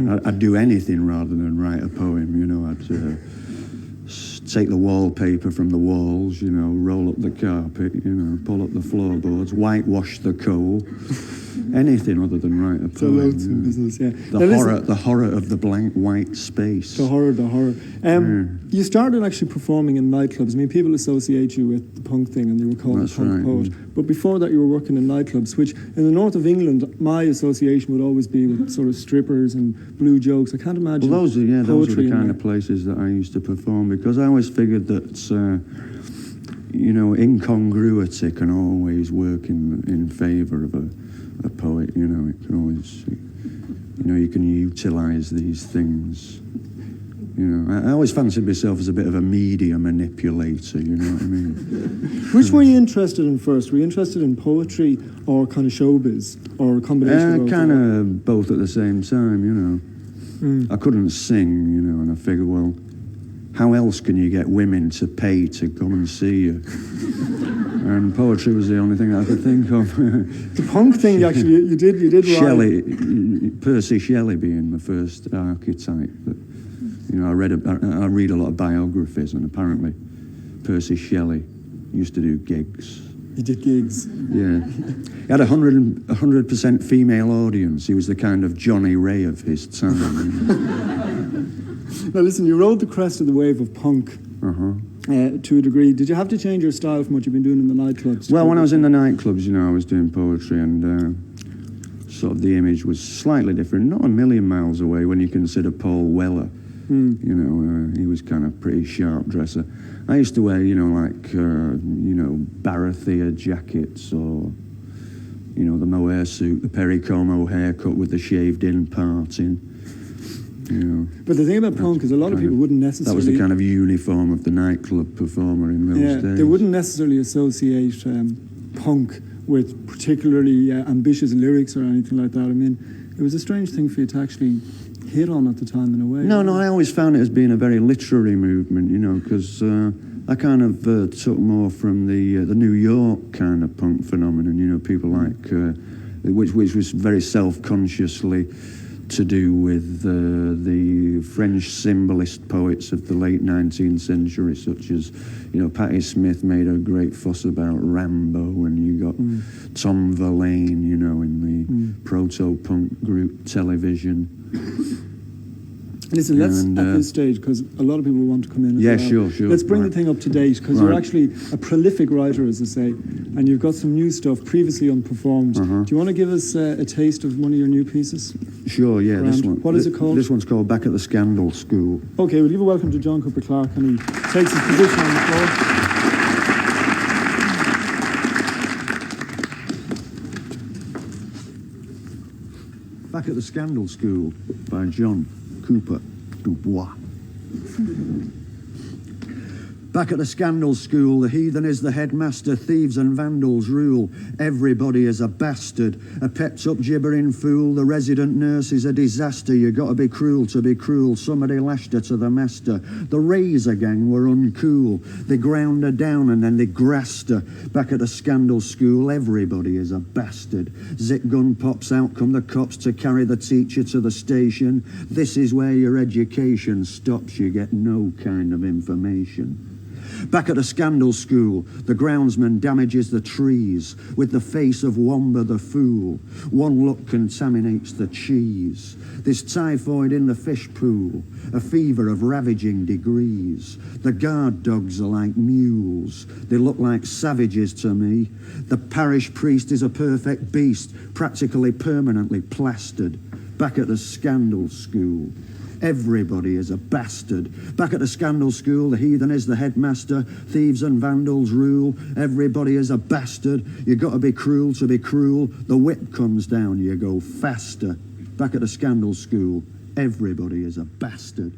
I'd do anything rather than write a poem, you know. I'd take the wallpaper from the walls, you know, roll up the carpet, you know, pull up the floorboards, whitewash the coal. Anything other than write a poem. Loads of business, yeah. The horror of the blank white space. The horror. You started actually performing in nightclubs. I mean, people associate you with the punk thing, and you were called a punk poet. But before that, you were working in nightclubs, which in the north of England, my association would always be with sort of strippers and blue jokes. I can't imagine. Well, those were the kind of places that I used to perform, because I always figured that, you know, incongruity can always work in favour of a poet. You know, it can always, you know, you can utilise these things. You know, I always fancied myself as a bit of a media manipulator, you know what I mean? Which were you interested in first? Were you interested in poetry or kind of showbiz, or a combination of both? Kind of both at the same time, you know. I couldn't sing, you know, and I figured, well, how else can you get women to pay to come and see you? And poetry was the only thing I could think of. The punk thing, actually, you did Shelley, Percy Shelley being the first archetype. That, you know, I read a lot of biographies, and apparently Percy Shelley used to do gigs. He did gigs? Yeah. He had 100% female audience. He was the kind of Johnny Ray of his time. Now listen, you rode the crest of the wave of punk to a degree. Did you have to change your style from what you've been doing in the nightclubs? Well, when I was in the nightclubs, you know, I was doing poetry, and sort of the image was slightly different. Not a million miles away when you consider Paul Weller. You know, he was kind of pretty sharp dresser. I used to wear, you know, like, you know, Barathea jackets, or, you know, the mohair suit, the Perry Como haircut with the shaved-in parting. You know, but the thing about punk is a lot of people wouldn't necessarily... That was the kind of uniform of the nightclub performer in those days. They wouldn't necessarily associate punk with particularly ambitious lyrics or anything like that. I mean, it was a strange thing for you to actually hit on at the time in a way. No, I always found it as being a very literary movement, you know, because I kind of took more from the New York kind of punk phenomenon, you know, people like, which was very self-consciously to do with the French symbolist poets of the late 19th century, such as, you know, Patti Smith made a great fuss about Rambo, and you got Tom Verlaine, you know, in the proto-punk group Television. Listen, let's, at this stage, because a lot of people want to come in as well. Sure. Let's bring the thing up to date, because you're actually a prolific writer, as I say, and you've got some new stuff previously unperformed. Do you want to give us a taste of one of your new pieces? Sure, yeah, this one. What is it called? This one's called Back at the Scandal School. Okay, we'll give a welcome to John Cooper Clarke, and he takes his position on the floor. Back at the Scandal School by John Cooper Dubois. Back at the Scandal School, the heathen is the headmaster, thieves and vandals rule. Everybody is a bastard, a pepped-up gibbering fool. The resident nurse is a disaster. You got to be cruel to be cruel. Somebody lashed her to the master. The Razor Gang were uncool. They ground her down and then they grassed her. Back at the Scandal School, everybody is a bastard. Zip gun pops out, come the cops to carry the teacher to the station. This is where your education stops. You get no kind of information. Back at the Scandal School, the groundsman damages the trees with the face of Wamba the Fool. One look contaminates the cheese. There's typhoid in the fish pool, a fever of ravaging degrees. The guard dogs are like mules. They look like savages to me. The parish priest is a perfect beast, practically permanently plastered. Back at the Scandal School, everybody is a bastard. Back at the Scandal School, the heathen is the headmaster. Thieves and vandals rule. Everybody is a bastard. You got to be cruel to be cruel. The whip comes down, you go faster. Back at the Scandal School, everybody is a bastard.